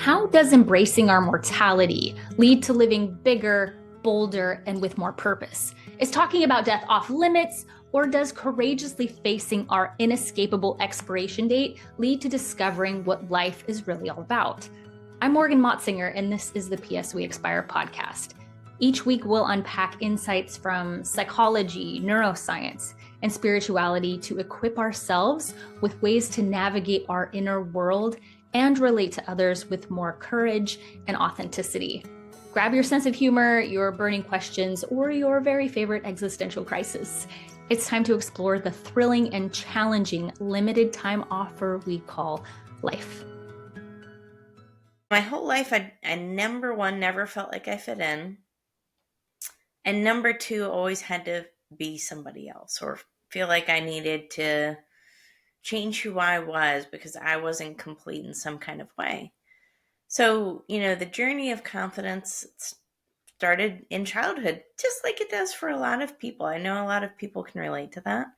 How does embracing our mortality lead to living bigger, bolder, and with more purpose? Is talking about death off limits, or does courageously facing our inescapable expiration date lead to discovering what life is really all about? I'm Morgan Motzinger, and this is the PS We Expire podcast. Each week, we'll unpack insights from psychology, neuroscience, and spirituality to equip ourselves with ways to navigate our inner world and relate to others with more courage and authenticity. Grab your sense of humor, your burning questions, or your very favorite existential crisis. It's time to explore the thrilling and challenging limited time offer we call life. My whole life, I number one, never felt like I fit in. And number two, always had to be somebody else or feel like I needed to change who I was because I wasn't complete in some kind of way. So, the journey of confidence started in childhood, just like it does for a lot of people. I know a lot of people can relate to that.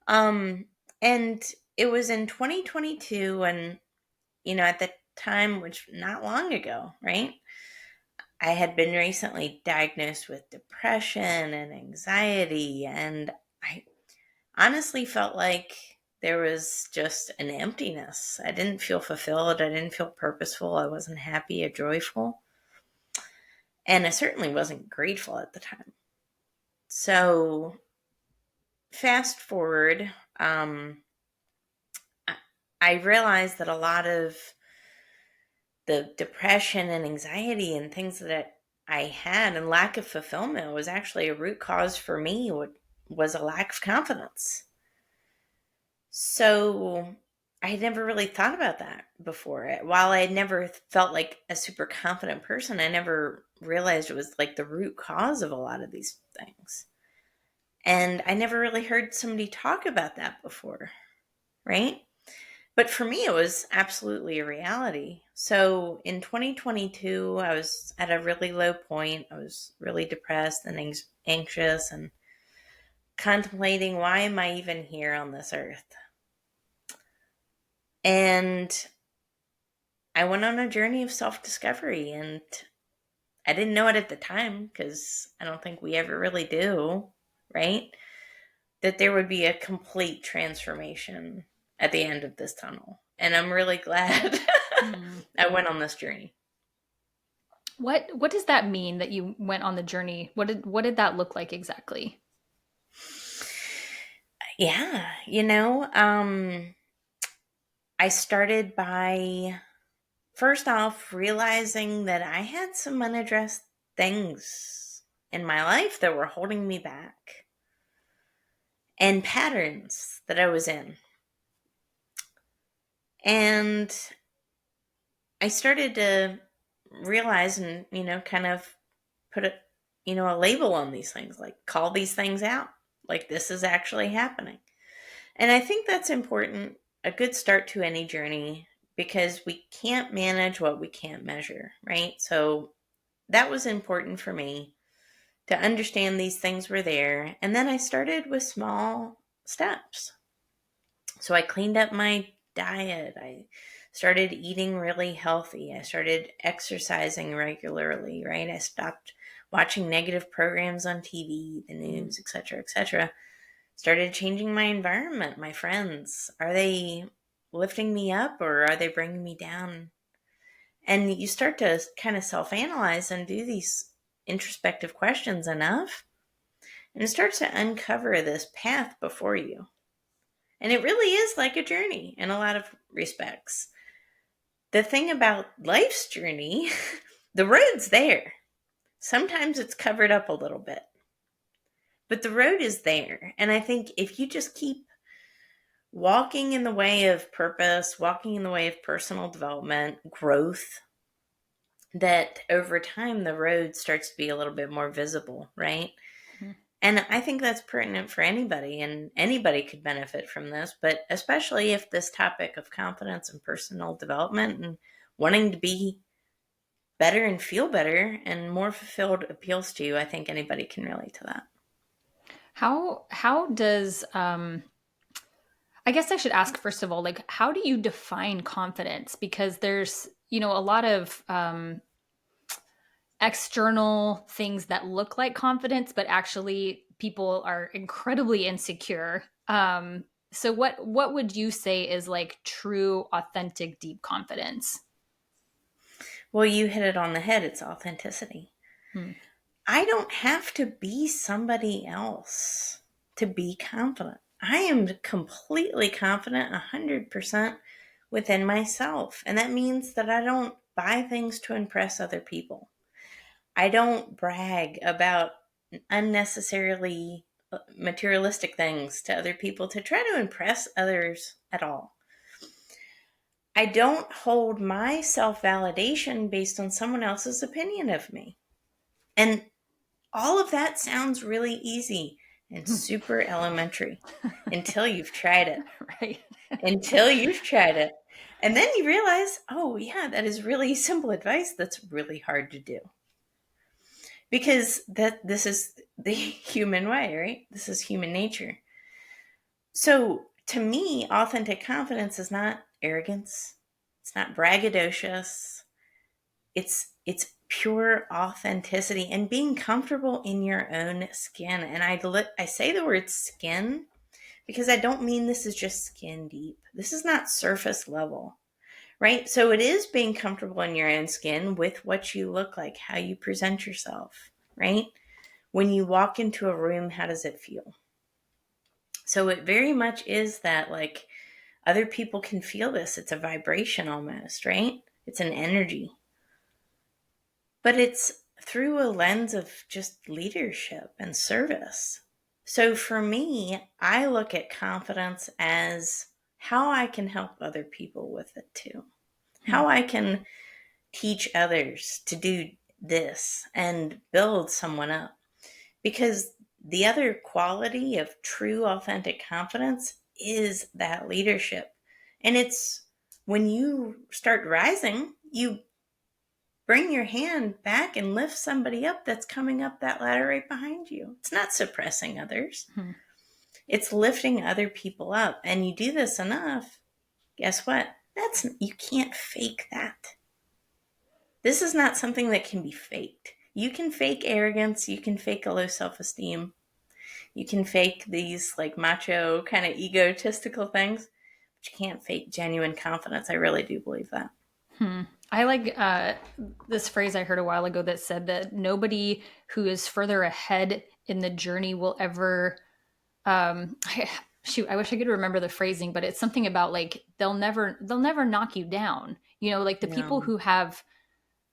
And it was in 2022 and, at the time, which not long ago, right? I had been recently diagnosed with depression and anxiety, and I honestly felt like there was just an emptiness. I didn't feel fulfilled. I didn't feel purposeful. I wasn't happy or joyful. And I certainly wasn't grateful at the time. So fast forward, I realized that a lot of the depression and anxiety and things that I had and lack of fulfillment was actually a root cause for me, was a lack of confidence. So I had never really thought about that before. While I had never felt like a super confident person, I never realized it was like the root cause of a lot of these things. And I never really heard somebody talk about that before, right? But for me, it was absolutely a reality. So in 2022, I was at a really low point. I was really depressed and anxious and contemplating, why am I even here on this earth? And I went on a journey of self-discovery, and I didn't know it at the time because I don't think we ever really do, right? That there would be a complete transformation at the end of this tunnel. And I'm really glad I went on this journey. What does that mean that you went on the journey? What did that look like exactly? Yeah, I started by first off realizing that I had some unaddressed things in my life that were holding me back and patterns that I was in. And I started to realize and, kind of put a label on these things, like call these things out, like this is actually happening. And I think that's important, a good start to any journey, because we can't manage what we can't measure, right? So that was important for me to understand these things were there. And then I started with small steps. So I cleaned up my diet. I started eating really healthy. I started exercising regularly, right? I stopped watching negative programs on TV, the news, etc., etc. Started changing my environment, my friends. Are they lifting me up or are they bringing me down? And you start to kind of self-analyze and do these introspective questions enough, and it starts to uncover this path before you. And it really is like a journey in a lot of respects. The thing about life's journey, the road's there. Sometimes it's covered up a little bit, but the road is there. And I think if you just keep walking in the way of purpose, walking in the way of personal development, growth, that over time the road starts to be a little bit more visible, right? Mm-hmm. And I think that's pertinent for anybody, and anybody could benefit from this, but especially if this topic of confidence and personal development and wanting to be better and feel better and more fulfilled appeals to you, I think anybody can relate to that. How does I guess I should ask first of all, like, how do you define confidence? Because there's a lot of external things that look like confidence, but actually people are incredibly insecure. So what would you say is like true, authentic, deep confidence? Well, you hit it on the head. It's authenticity. Hmm. I don't have to be somebody else to be confident. I am completely confident 100% within myself. And that means that I don't buy things to impress other people. I don't brag about unnecessarily materialistic things to other people to try to impress others at all. I don't hold my self-validation based on someone else's opinion of me. And all of that sounds really easy and super elementary until you've tried it. Right. Until you've tried it. And then you realize, oh, yeah, that is really simple advice that's really hard to do. Because this is the human way, right? This is human nature. So to me, authentic confidence is not arrogance. It's not braggadocious. It's pure authenticity and being comfortable in your own skin. And I say the word skin because I don't mean this is just skin deep. This is not surface level, right? So it is being comfortable in your own skin with what you look like, how you present yourself, right? When you walk into a room, how does it feel? So it very much is that, like, other people can feel this. It's a vibration almost, right? It's an energy. But it's through a lens of just leadership and service. So for me, I look at confidence as how I can help other people with it too. How I can teach others to do this and build someone up. Because the other quality of true, authentic confidence is that leadership. And it's when you start rising, you bring your hand back and lift somebody up that's coming up that ladder right behind you. It's not suppressing others. It's lifting other people up. And you do this enough, guess what? You can't fake that. This is not something that can be faked. You can fake arrogance. You can fake a low self-esteem. You can fake these like macho kind of egotistical things, but you can't fake genuine confidence. I really do believe that. I like this phrase I heard a while ago that said that nobody who is further ahead in the journey will ever I wish I could remember the phrasing, but it's something about like they'll never knock you down. Like the people No. who have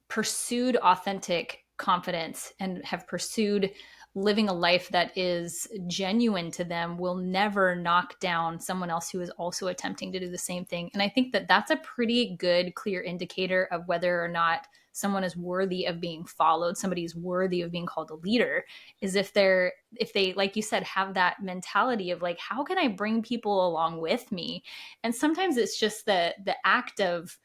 pursued authentic confidence and have pursued living a life that is genuine to them will never knock down someone else who is also attempting to do the same thing. And I think that that's a pretty good, clear indicator of whether or not someone is worthy of being followed, somebody is worthy of being called a leader, is if they, like you said, have that mentality of like, how can I bring people along with me? And sometimes it's just the act of,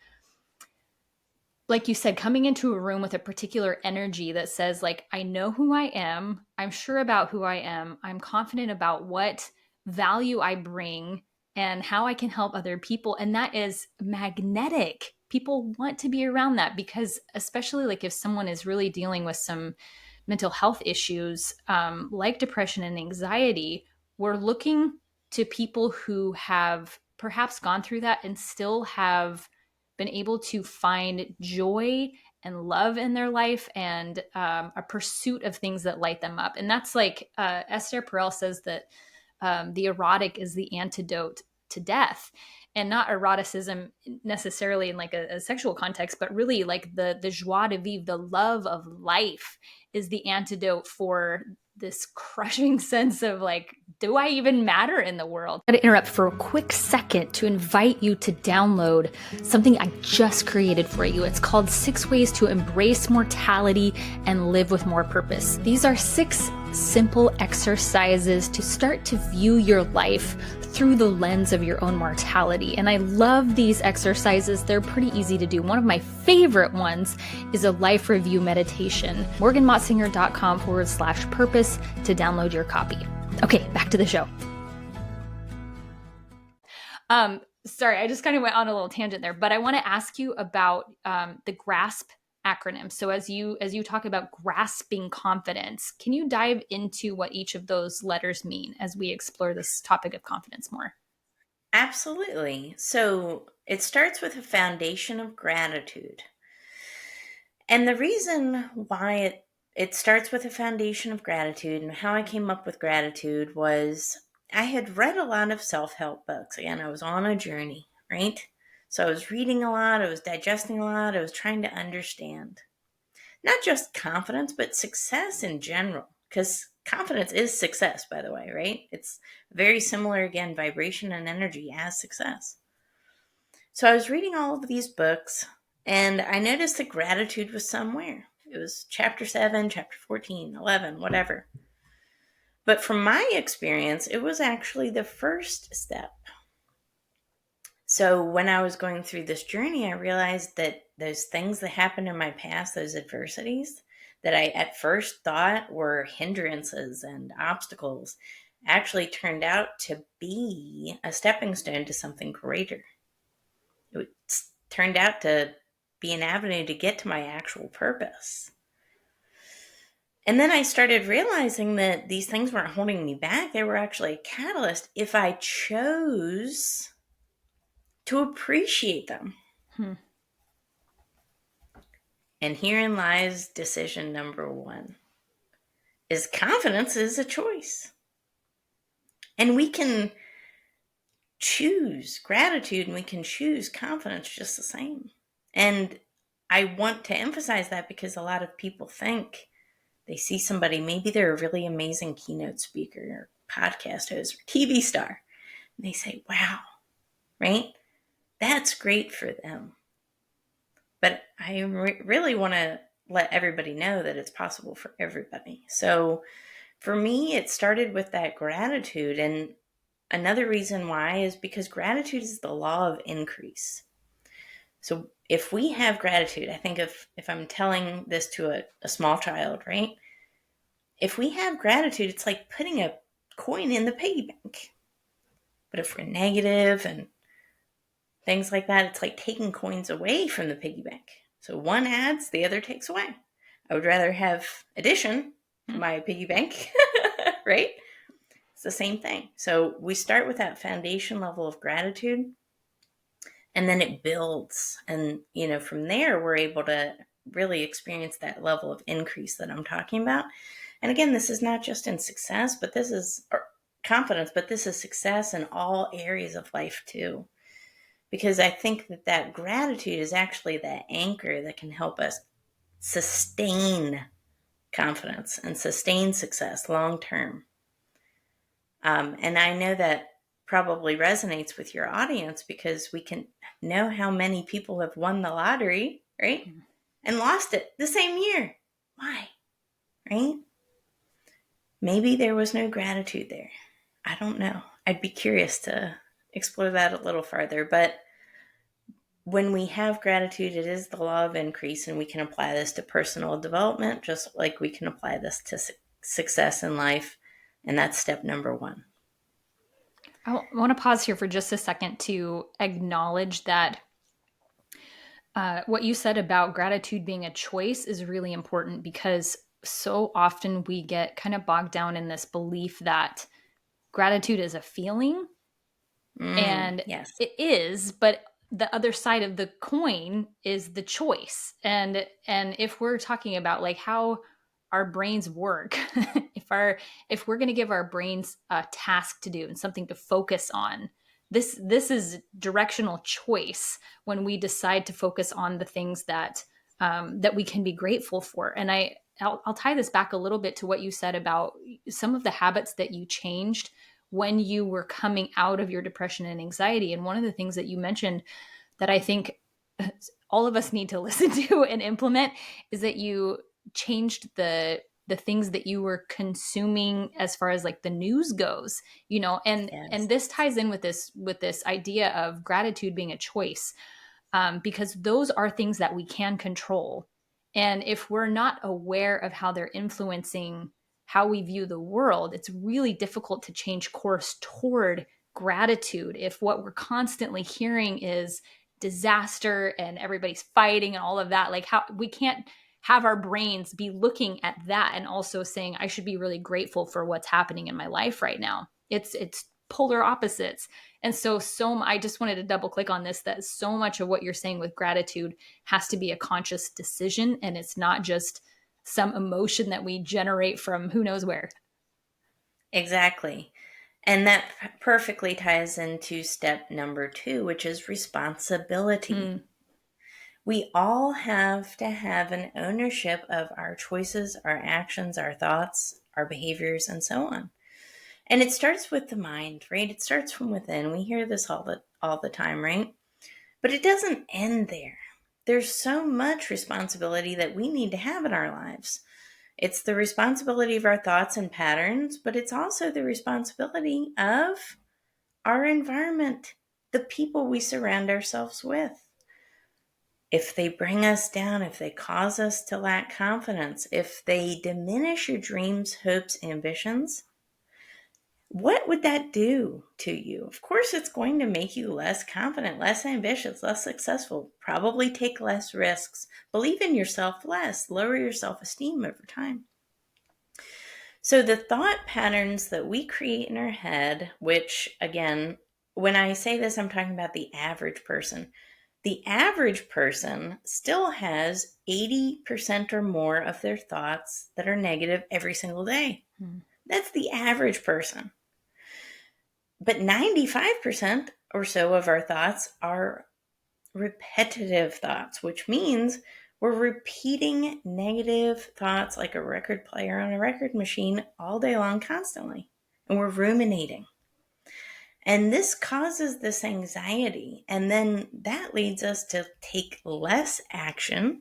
like you said, coming into a room with a particular energy that says like, I know who I am, I'm sure about who I am, I'm confident about what value I bring and how I can help other people. And that is magnetic. People want to be around that because, especially like if someone is really dealing with some mental health issues, like depression and anxiety, we're looking to people who have perhaps gone through that and still have been able to find joy and love in their life and a pursuit of things that light them up. And that's like Esther Perel says that the erotic is the antidote to death. And not eroticism necessarily in like a sexual context, but really like the joie de vivre, the love of life is the antidote for this crushing sense of like, do I even matter in the world? I'm going to interrupt for a quick second to invite you to download something I just created for you. It's called 6 Ways to Embrace Mortality and Live with More Purpose. These are 6 simple exercises to start to view your life through the lens of your own mortality. And I love these exercises. They're pretty easy to do. One of my favorite ones is a life review meditation. morganmotsinger.com/purpose to download your copy. Okay, back to the show. Sorry, I just kind of went on a little tangent there, but I want to ask you about the GRASP acronym. So as you talk about grasping confidence, can you dive into what each of those letters mean as we explore this topic of confidence more? Absolutely. So it starts with a foundation of gratitude. And the reason why it starts with a foundation of gratitude and how I came up with gratitude was I had read a lot of self-help books. Again, I was on a journey, right? So I was reading a lot, I was digesting a lot, I was trying to understand not just confidence, but success in general. Because confidence is success, by the way, right? It's very similar, again, vibration and energy as success. So I was reading all of these books and I noticed that gratitude was somewhere. It was chapter 7, chapter 14, 11, whatever. But from my experience, it was actually the first step. So when I was going through this journey, I realized that those things that happened in my past, those adversities that I at first thought were hindrances and obstacles, actually turned out to be a stepping stone to something greater. It turned out to be an avenue to get to my actual purpose. And then I started realizing that these things weren't holding me back. They were actually a catalyst if I chose to appreciate them. Hmm. And herein lies decision number one is confidence is a choice. And we can choose gratitude and we can choose confidence just the same. And I want to emphasize that because a lot of people think they see somebody, maybe they're a really amazing keynote speaker or podcast host or TV star, and they say, wow, right? That's great for them. But I really want to let everybody know that it's possible for everybody. So for me, it started with that gratitude. And another reason why is because gratitude is the law of increase. So if we have gratitude, I think if I'm telling this to a small child, right? If we have gratitude, it's like putting a coin in the piggy bank. But if we're negative and things like that, it's like taking coins away from the piggy bank. So one adds, the other takes away. I would rather have addition to my piggy bank, right? It's the same thing. So we start with that foundation level of gratitude and then it builds. And, from there, we're able to really experience that level of increase that I'm talking about. And again, this is not just in success, but this is confidence, but this is success in all areas of life too. Because I think that gratitude is actually that anchor that can help us sustain confidence and sustain success long term. And I know that probably resonates with your audience because we can know how many people have won the lottery, right? And lost it the same year. Why? Right? Maybe there was no gratitude there. I don't know. I'd be curious to explore that a little farther. But when we have gratitude, it is the law of increase, and we can apply this to personal development just like we can apply this to success in life. And that's step number one. I want to pause here for just a second to acknowledge that what you said about gratitude being a choice is really important because so often we get kind of bogged down in this belief that gratitude is a feeling, and Yes. it is, but the other side of the coin is the choice. And if we're talking about like how our brains work, if we're going to give our brains a task to do and something to focus on, this is directional choice when we decide to focus on the things that that we can be grateful for. And I'll tie this back a little bit to what you said about some of the habits that you changed when you were coming out of your depression and anxiety. And one of the things that you mentioned that I think all of us need to listen to and implement is that you changed the things that you were consuming as far as like the news goes, and Yes. this ties in with this idea of gratitude being a choice, because those are things that we can control. And if we're not aware of how they're influencing how we view the world, it's really difficult to change course toward gratitude, if what we're constantly hearing is disaster and everybody's fighting and all of that, like how we can't have our brains be looking at that and also saying, I should be really grateful for what's happening in my life right now. It's polar opposites. And so I just wanted to double click on this, that so much of what you're saying with gratitude has to be a conscious decision. And it's not just some emotion that we generate from who knows where. Exactly. And that perfectly ties into step number 2, which is responsibility. We all have to have an ownership of our choices, our actions, our thoughts, our behaviors, and so on. And it starts with the mind, right? It starts from within. We hear this all the time, right? But it doesn't end there. There's so much responsibility that we need to have in our lives. It's the responsibility of our thoughts and patterns, but it's also the responsibility of our environment, the people we surround ourselves with. If they bring us down, if they cause us to lack confidence, if they diminish your dreams, hopes, ambitions, what would that do to you? Of course, it's going to make you less confident, less ambitious, less successful, probably take less risks, believe in yourself less, lower your self-esteem over time. So the thought patterns that we create in our head, which again, when I say this, I'm talking about the average person. The average person still has 80% or more of their thoughts that are negative every single day. That's the average person. But 95% or so of our thoughts are repetitive thoughts, which means we're repeating negative thoughts like a record player on a record machine all day long constantly. And we're ruminating. And this causes this anxiety. And then that leads us to take less action,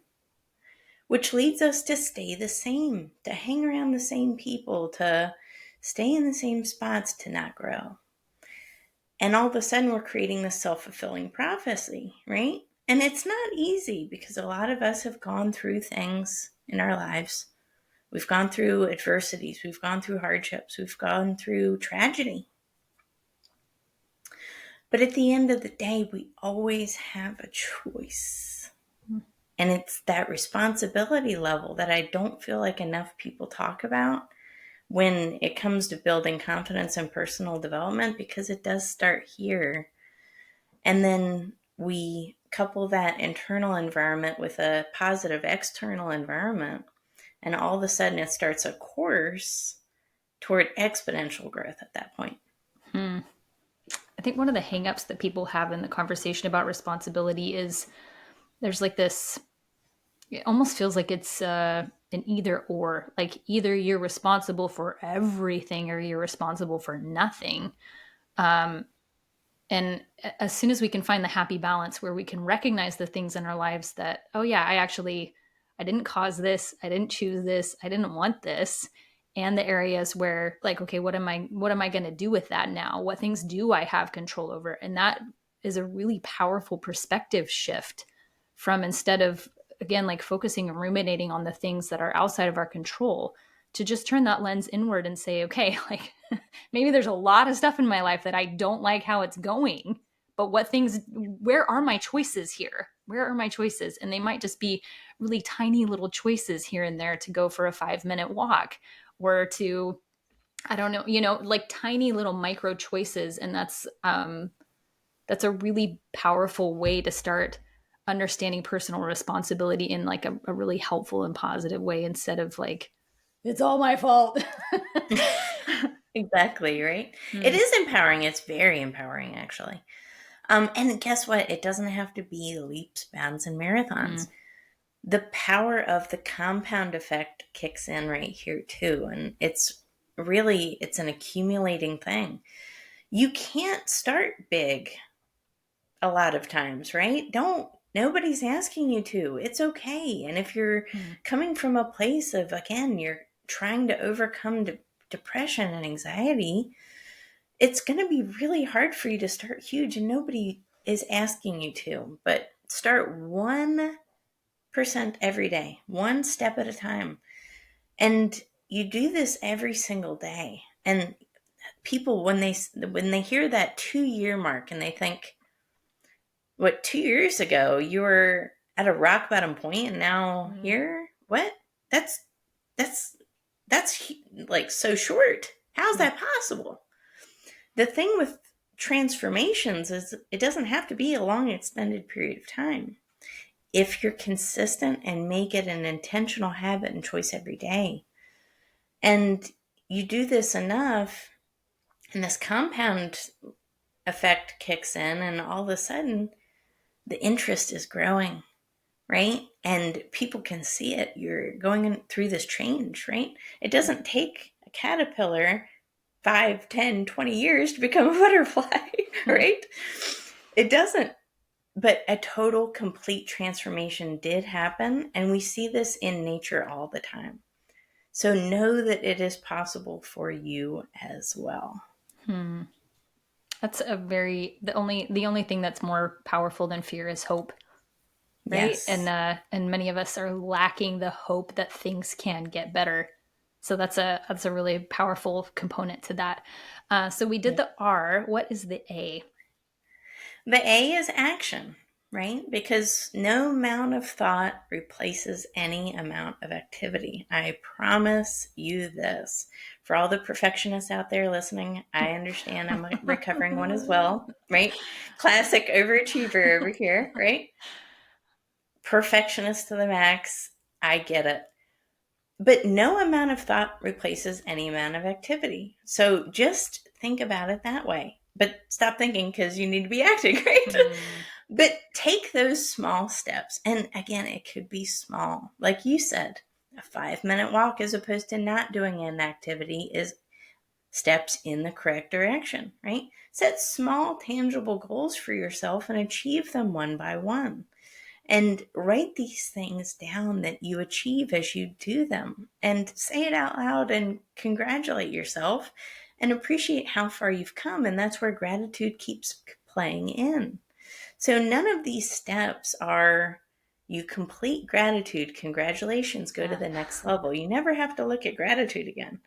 which leads us to stay the same, to hang around the same people, to stay in the same spots, to not grow. And all of a sudden we're creating this self-fulfilling prophecy, right? And it's not easy because a lot of us have gone through things in our lives. We've gone through adversities. We've gone through hardships. We've gone through tragedy. But at the end of the day, we always have a choice. And it's that responsibility level that I don't feel like enough people talk about when it comes to building confidence and personal development, because it does start here. And then we couple that internal environment with a positive external environment, and all of a sudden it starts a course toward exponential growth at that point. I think one of the hangups that people have in the conversation about responsibility is there's like this, it almost feels like it's an either or, like either you're responsible for everything or you're responsible for nothing. And as soon as we can find the happy balance where we can recognize the things in our lives that, oh yeah, I didn't cause this, I didn't choose this, I didn't want this. And the areas where like, okay, what am I going to do with that now? What things do I have control over? And that is a really powerful perspective shift from, instead of, again, like focusing and ruminating on the things that are outside of our control, to just turn that lens inward and say, okay, like maybe there's a lot of stuff in my life that I don't like how it's going, but where are my choices here? Where are my choices? And they might just be really tiny little choices here and there, to go for a 5-minute walk, or to, I don't know, like tiny little micro choices. And that's a really powerful way to start understanding personal responsibility in like a really helpful and positive way, instead of like, it's all my fault. Exactly, right? It is empowering. It's very empowering, actually. And guess what? It doesn't have to be leaps, bounds, and marathons. The power of the compound effect kicks in right here too. And it's an accumulating thing. You can't start big a lot of times, right? Nobody's asking you to. It's okay. And if you're coming from a place of, again, you're trying to overcome depression and anxiety, it's going to be really hard for you to start huge, and nobody is asking you to. But start 1% every day, one step at a time. And you do this every single day. And people, when they hear that 2-year mark and they think, what, 2 years ago you were at a rock bottom point and now here? What? That's like so short. How's that possible? The thing with transformations is it doesn't have to be a long extended period of time. If you're consistent and make it an intentional habit and choice every day, and you do this enough, and this compound effect kicks in, and all of a sudden the interest is growing, right? And people can see it. You're going through this change, right? It doesn't take a caterpillar 5, 10, 20 years to become a butterfly, right? It doesn't. But a total, complete transformation did happen. And we see this in nature all the time. So know that it is possible for you as well. That's the only thing that's more powerful than fear is hope. Right. Yes. And many of us are lacking the hope that things can get better. So that's a really powerful component to that. So we did the R. What is the A? The A is action, right? Because no amount of thought replaces any amount of activity. I promise you this. For all the perfectionists out there listening, I understand. I'm a recovering one as well, right? Classic overachiever over here, right? Perfectionist to the max. I get it. But no amount of thought replaces any amount of activity. So just think about it that way. But stop thinking because you need to be acting, right? But take those small steps. And again, it could be small. Like you said, a 5-minute walk as opposed to not doing an activity is steps in the correct direction, right? Set small, tangible goals for yourself and achieve them one by one. And write these things down that you achieve as you do them. And say it out loud and congratulate yourself and appreciate how far you've come. And that's where gratitude keeps playing in. So none of these steps are, you complete gratitude, congratulations, go to the next level. You never have to look at gratitude again.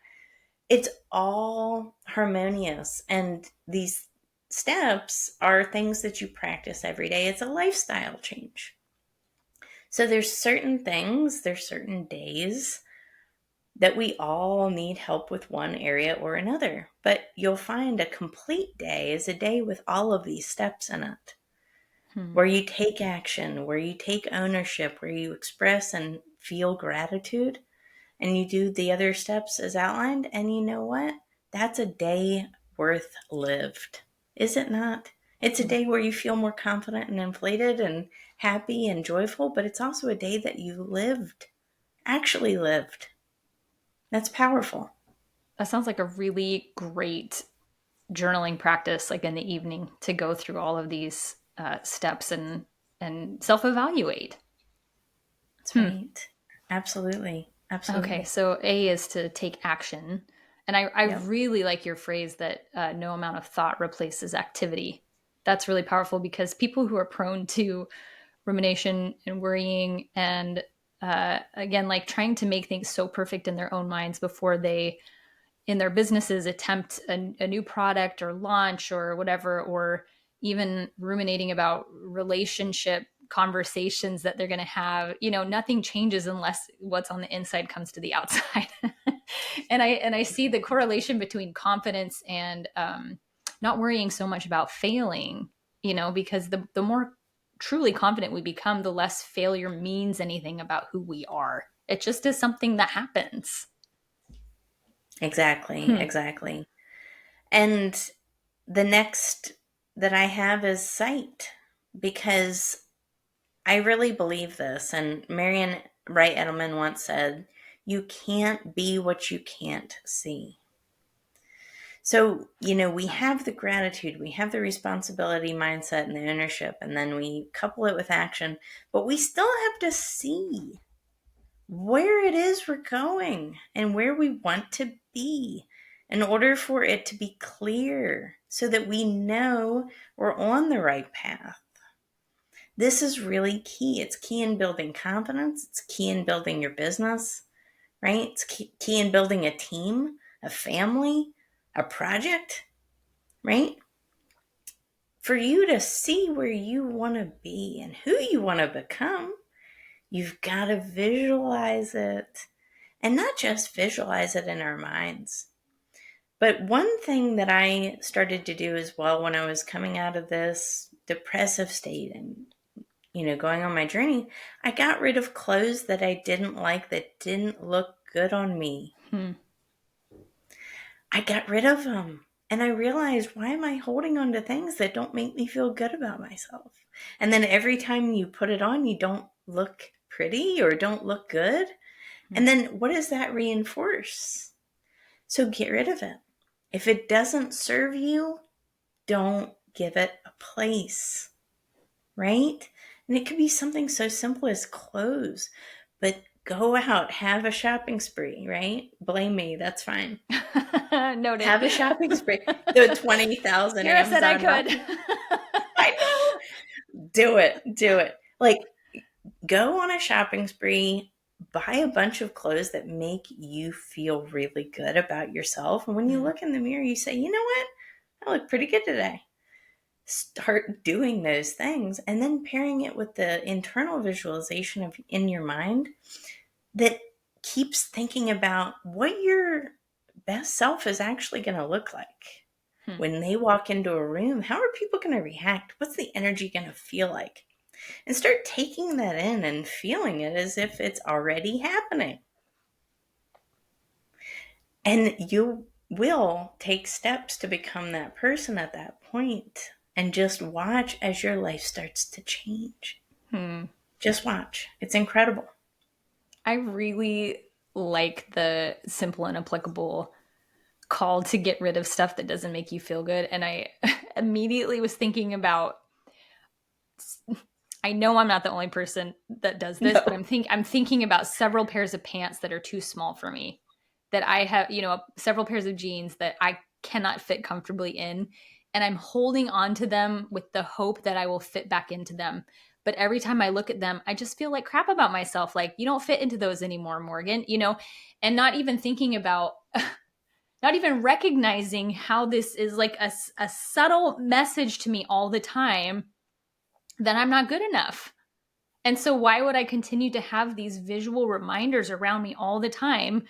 It's all harmonious. And these steps are things that you practice every day. It's a lifestyle change. So there's certain things, there's certain days that we all need help with one area or another. But you'll find a complete day is a day with all of these steps in it. Where you take action, where you take ownership, where you express and feel gratitude, and you do the other steps as outlined. And you know what? That's a day worth lived. Is it not? It's a day where you feel more confident and inflated and happy and joyful, but it's also a day that you lived, actually lived. That's powerful. That sounds like a really great journaling practice, like in the evening, to go through all of these steps and self-evaluate. That's right. Absolutely. Absolutely. Okay, so A is to take action. And I Yep. really like your phrase that no amount of thought replaces activity. That's really powerful because people who are prone to rumination and worrying and again, like trying to make things so perfect in their own minds before they, in their businesses, attempt a new product or launch or whatever, or even ruminating about relationship conversations that they're going to have, nothing changes unless what's on the inside comes to the outside. and I see the correlation between confidence and not worrying so much about failing, because the more truly confident we become, the less failure means anything about who we are. It just is something that happens. Exactly. Exactly. And the next that I have is sight, because I really believe this. And Marian Wright Edelman once said, you can't be what you can't see. So, we have the gratitude, we have the responsibility mindset and the ownership, and then we couple it with action, but we still have to see where it is we're going and where we want to be in order for it to be clear so that we know we're on the right path. This is really key. It's key in building confidence. It's key in building your business, right? It's key in building a team, a family. a project, right? For you to see where you want to be and who you want to become, you've got to visualize it. And not just visualize it in our minds. But one thing that I started to do as well when I was coming out of this depressive state and, going on my journey, I got rid of clothes that I didn't like, that didn't look good on me. I got rid of them. And I realized, why am I holding on to things that don't make me feel good about myself? And then every time you put it on, you don't look pretty or don't look good. And then what does that reinforce? So get rid of it. If it doesn't serve you, don't give it a place, right? And it could be something so simple as clothes, but go out, have a shopping spree, right? Blame me, that's fine. Noted. Have a shopping spree. The 20,000 Here I said I Amazon could. I know. Do it. Like, go on a shopping spree, buy a bunch of clothes that make you feel really good about yourself. And when you look in the mirror, you say, you know what? I look pretty good today. Start doing those things and then pairing it with the internal visualization of in your mind that keeps thinking about what your best self is actually going to look like. When they walk into a room, how are people going to react? What's the energy going to feel like? And start taking that in and feeling it as if it's already happening. And you will take steps to become that person at that point. And just watch as your life starts to change. Just watch. It's incredible. I really like the simple and applicable call to get rid of stuff that doesn't make you feel good. And I immediately was thinking about, I know I'm not the only person that does this, but I'm thinking about several pairs of pants that are too small for me, that I have, several pairs of jeans that I cannot fit comfortably in. And I'm holding on to them with the hope that I will fit back into them. But every time I look at them, I just feel like crap about myself. Like, you don't fit into those anymore, Morgan, and not even thinking about, not even recognizing how this is like a subtle message to me all the time that I'm not good enough. And so why would I continue to have these visual reminders around me all the time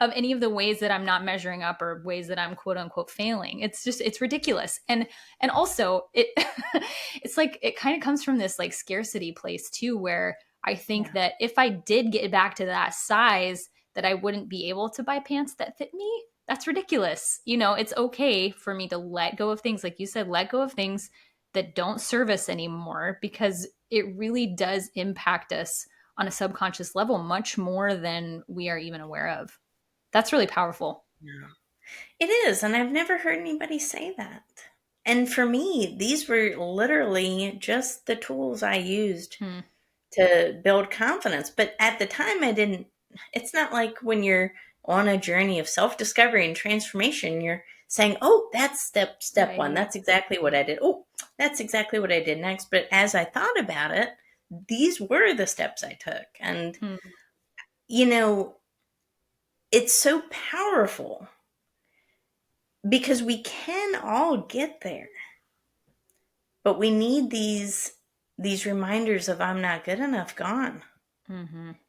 of any of the ways that I'm not measuring up or ways that I'm quote unquote failing? It's ridiculous. And also it's like, it kind of comes from this like scarcity place too, where I think that if I did get back to that size, that I wouldn't be able to buy pants that fit me. That's ridiculous. It's okay for me to let go of things. Like you said, let go of things that don't serve us anymore, because it really does impact us on a subconscious level much more than we are even aware of. That's really powerful. Yeah. It is. And I've never heard anybody say that. And for me, these were literally just the tools I used to build confidence. But at the time, it's not like when you're on a journey of self-discovery and transformation, you're saying, oh, that's step right. One. That's exactly what I did. Oh, that's exactly what I did next. But as I thought about it, these were the steps I took. And, it's so powerful because we can all get there. But we need these reminders of I'm not good enough gone.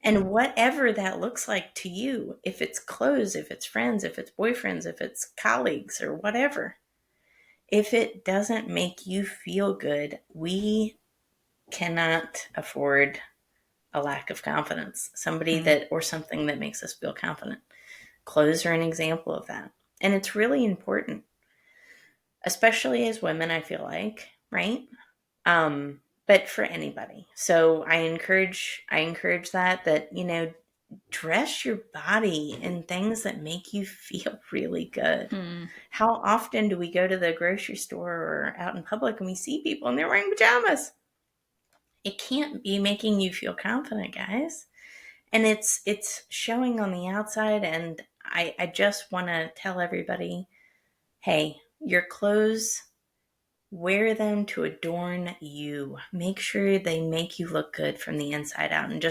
And whatever that looks like to you, if it's clothes, if it's friends, if it's boyfriends, if it's colleagues or whatever, if it doesn't make you feel good, we cannot afford a lack of confidence. Somebody that, or something that makes us feel confident. Clothes are an example of that. And it's really important, especially as women, I feel like, right? But for anybody. So I encourage that, dress your body in things that make you feel really good. How often do we go to the grocery store or out in public and we see people and they're wearing pajamas? It can't be making you feel confident, guys. And it's showing on the outside. And I just want to tell everybody, hey, your clothes, wear them to adorn you. Make sure they make you look good from the inside out. And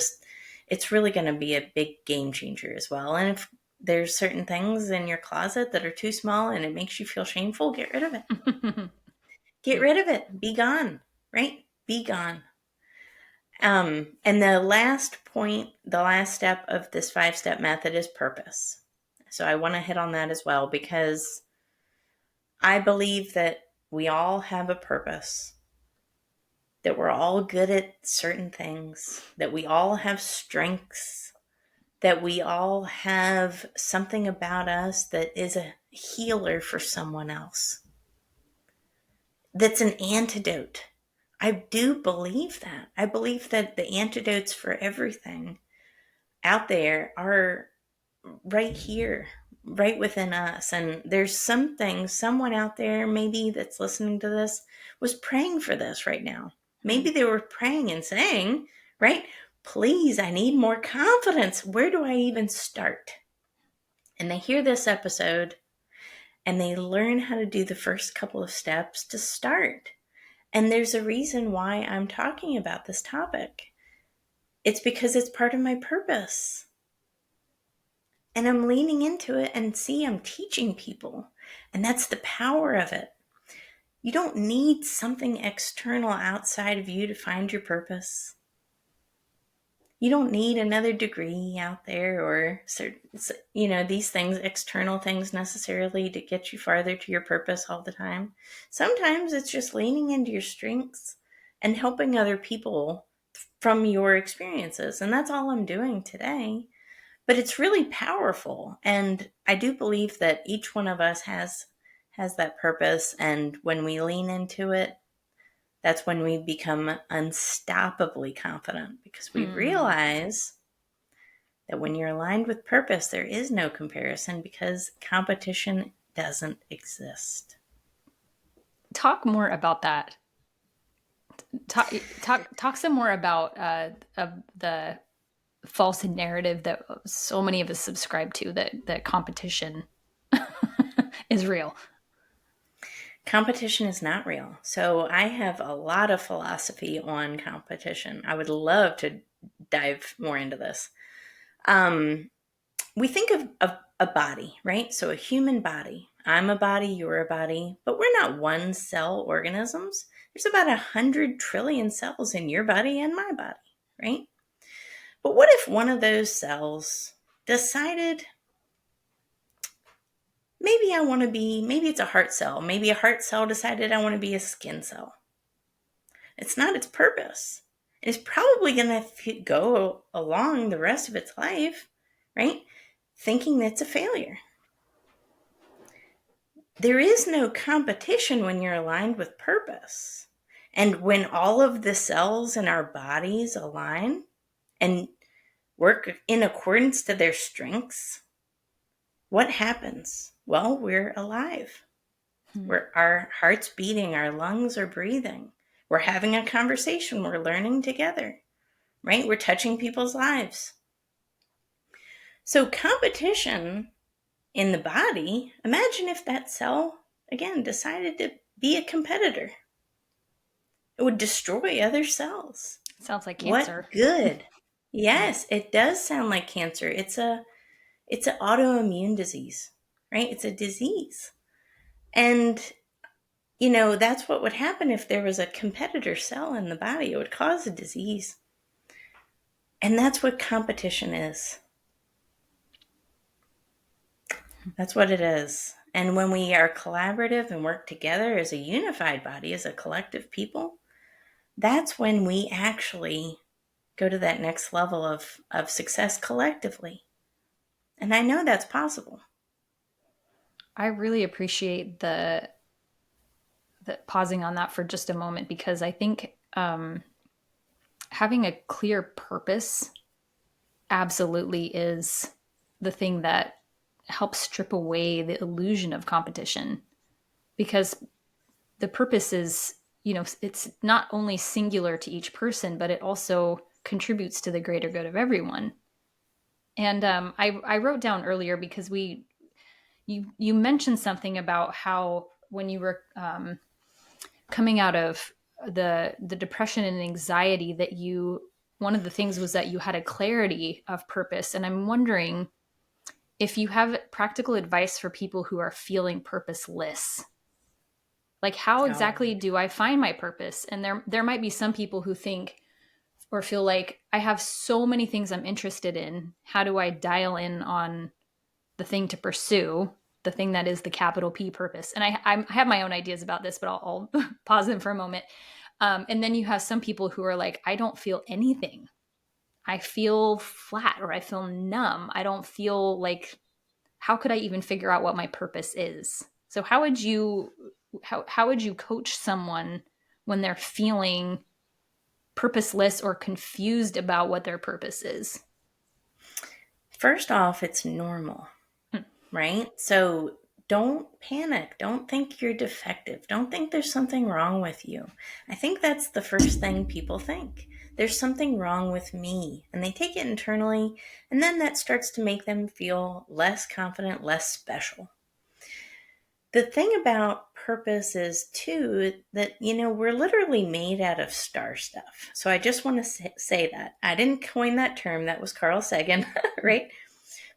it's really going to be a big game changer as well. And if there's certain things in your closet that are too small and it makes you feel shameful, get rid of it. Get rid of it. Be gone, right? Be gone. And the last point, the last step of this 5-step method is purpose. So I want to hit on that as well, because I believe that we all have a purpose, that we're all good at certain things, that we all have strengths, that we all have something about us that is a healer for someone else, that's an antidote. I do believe that. I believe that the antidotes for everything out there are right here, right within us. And there's something, someone out there maybe that's listening to this was praying for this right now. Maybe they were praying and saying, right, please, I need more confidence. Where do I even start? And they hear this episode and they learn how to do the first couple of steps to start. And there's a reason why I'm talking about this topic. It's because it's part of my purpose. And I'm leaning into it, and see, I'm teaching people. And that's the power of it. You don't need something external outside of you to find your purpose. You don't need another degree out there or, these things, external things necessarily to get you farther to your purpose all the time. Sometimes it's just leaning into your strengths and helping other people from your experiences. And that's all I'm doing today. But it's really powerful. And I do believe that each one of us has that purpose. And when we lean into it, that's when we become unstoppably confident, because we realize that when you're aligned with purpose, there is no comparison, because competition doesn't exist. Talk more about that. Talk some more about the false narrative that so many of us subscribe to, that competition is real. Competition is not real. So I have a lot of philosophy on competition. I would love to dive more into this. We think of a body, right? So a human body. I'm a body, you're a body, but we're not one cell organisms. There's about 100 trillion cells in your body and my body, right? But what if one of those cells decided, maybe it's a heart cell. Maybe a heart cell decided I want to be a skin cell. It's not its purpose. It's probably going to go along the rest of its life, right, thinking that's a failure. There is no competition when you're aligned with purpose. And when all of the cells in our bodies align and work in accordance to their strengths, what happens? Well, we're alive. Our heart's beating, our lungs are breathing. We're having a conversation, we're learning together, right? We're touching people's lives. So competition in the body, imagine if that cell, again, decided to be a competitor. It would destroy other cells. Sounds like cancer. What good? Yes, it does sound like cancer. It's an autoimmune disease, right? It's a disease. And, that's what would happen if there was a competitor cell in the body. It would cause a disease. And that's what competition is. That's what it is. And when we are collaborative and work together as a unified body, as a collective people, that's when we actually go to that next level of success collectively. And I know that's possible. I really appreciate the pausing on that for just a moment, because I think having a clear purpose absolutely is the thing that helps strip away the illusion of competition, because the purpose is, it's not only singular to each person, but it also contributes to the greater good of everyone. And I wrote down earlier, because you mentioned something about how when you were coming out of the depression and anxiety, that one of the things was that you had a clarity of purpose. And I'm wondering if you have practical advice for people who are feeling purposeless, like how Oh, exactly do I find my purpose? And there might be some people who think or feel like I have so many things I'm interested in. How do I dial in on the thing to pursue, the thing that is the capital P purpose? And I have my own ideas about this, but I'll pause them for a moment. And then you have some people who are like, I don't feel anything. I feel flat or I feel numb. I don't feel like, how could I even figure out what my purpose is? So how would you coach someone when they're feeling purposeless or confused about what their purpose is? first off, it's normal, Hmm. right? So don't panic. Don't think you're defective. Don't think there's something wrong with you. I think that's the first thing people think. There's something wrong with me. And they take it internally, and then that starts to make them feel less confident, less special. The thing about purpose is, too, that, we're literally made out of star stuff. So I just want to say that. I didn't coin that term, that was Carl Sagan, right?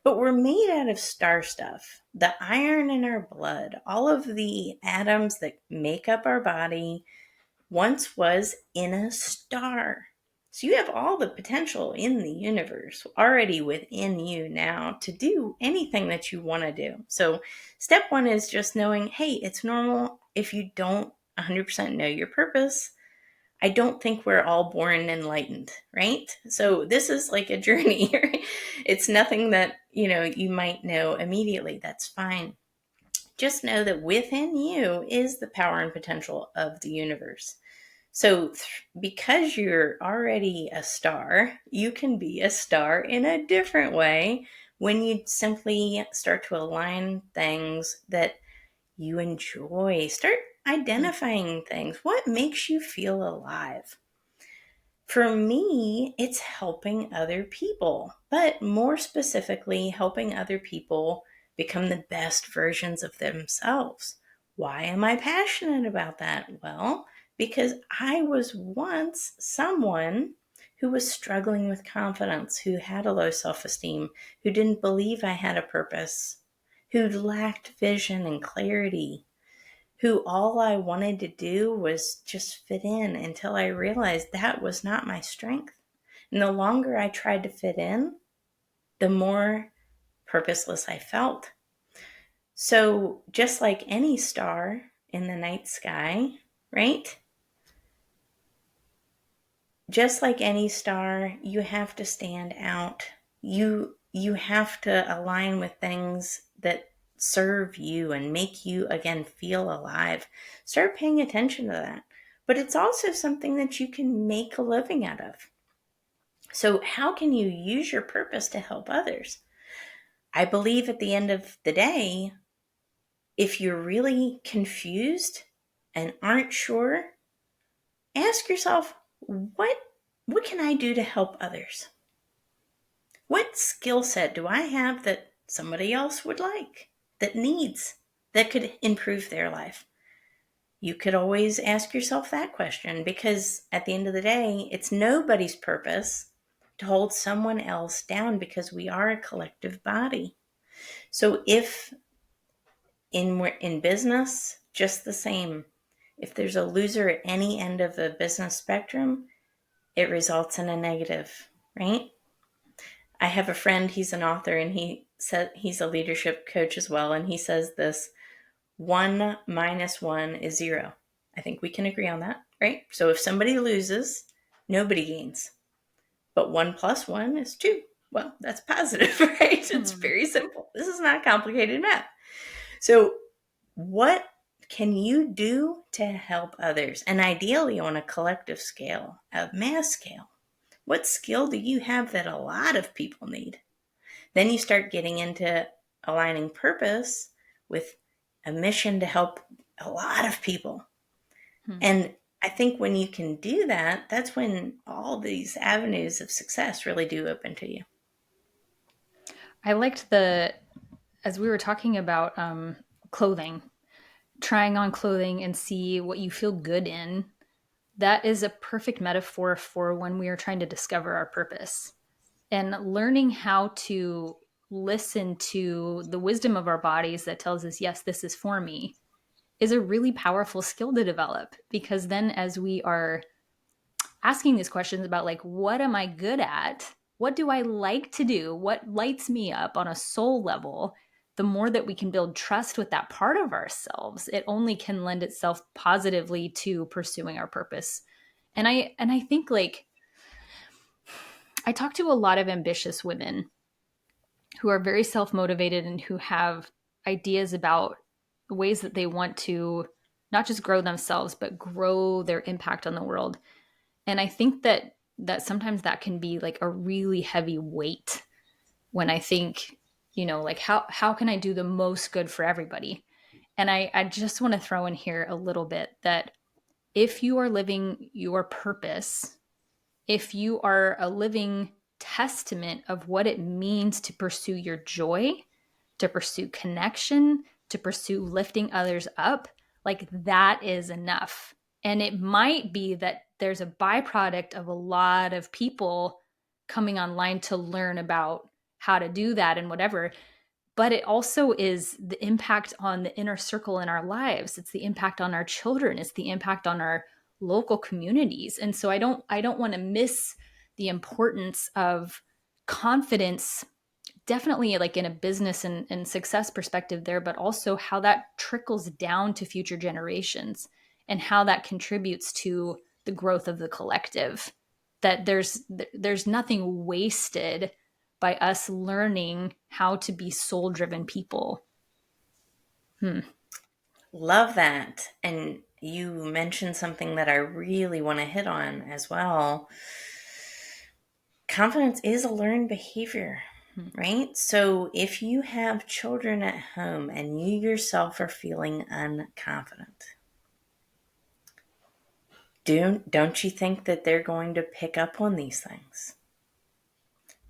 But we're made out of star stuff. The iron in our blood, all of the atoms that make up our body, once was in a star. So you have all the potential in the universe already within you now to do anything that you want to do. So step one is just knowing, hey, it's normal if you don't 100% know your purpose. I don't think we're all born enlightened, right? So this is like a journey. Right? It's nothing that, you might know immediately. That's fine. Just know that within you is the power and potential of the universe. So because you're already a star, you can be a star in a different way when you simply start to align things that you enjoy. Start identifying things. What makes you feel alive? For me, it's helping other people, but more specifically, helping other people become the best versions of themselves. Why am I passionate about that? Well, because I was once someone who was struggling with confidence, who had a low self esteem, who didn't believe I had a purpose, who lacked vision and clarity, who all I wanted to do was just fit in until I realized that was not my strength. And the longer I tried to fit in, the more purposeless I felt. So, just like any star in the night sky, right? Just like any star, you have to stand out. You have to align with things that serve you and make you again feel alive. Start paying attention to that. But it's also something that you can make a living out of. So how can you use your purpose to help others? I believe at the end of the day, if you're really confused and aren't sure, ask yourself, what can I do to help others? What skill set do I have that somebody else would like, that needs, that could improve their life? You could always ask yourself that question, because at the end of the day, it's nobody's purpose to hold someone else down, because we are a collective body. So if in business, just the same. If there's a loser at any end of the business spectrum, it results in a negative, right? I have a friend, he's an author, and he said he's a leadership coach as well, and he says this: 1 - 1 is 0. I think we can agree on that, right? So if somebody loses, nobody gains. But 1 + 1 is 2. Well, that's positive, right? It's very simple. This is not complicated math. So what can you do to help others? And ideally on a collective scale, a mass scale. What skill do you have that a lot of people need? Then you start getting into aligning purpose with a mission to help a lot of people. Hmm. And I think when you can do that, that's when all these avenues of success really do open to you. I liked as we were talking about clothing, trying on clothing and see what you feel good in. That is a perfect metaphor for when we are trying to discover our purpose and learning how to listen to the wisdom of our bodies that tells us, yes, this is for me, is a really powerful skill to develop. Because then as we are asking these questions about like, what am I good at? What do I like to do? What lights me up on a soul level? The more that we can build trust with that part of ourselves, it only can lend itself positively to pursuing our purpose. And I think like I talk to a lot of ambitious women who are very self-motivated and who have ideas about ways that they want to not just grow themselves but grow their impact on the world. And I think that sometimes that can be like a really heavy weight when I think, like how can I do the most good for everybody? And I just want to throw in here a little bit that if you are living your purpose, if you are a living testament of what it means to pursue your joy, to pursue connection, to pursue lifting others up, like that is enough. And it might be that there's a byproduct of a lot of people coming online to learn about how to do that and whatever. But it also is the impact on the inner circle in our lives. It's the impact on our children. It's the impact on our local communities. And so I don't want to miss the importance of confidence, definitely like in a business and success perspective there, but also how that trickles down to future generations and how that contributes to the growth of the collective. That there's nothing wasted by us learning how to be soul driven people. Love that. And you mentioned something that I really want to hit on as well. Confidence is a learned behavior, right? So if you have children at home and you yourself are feeling unconfident, don't you think that they're going to pick up on these things?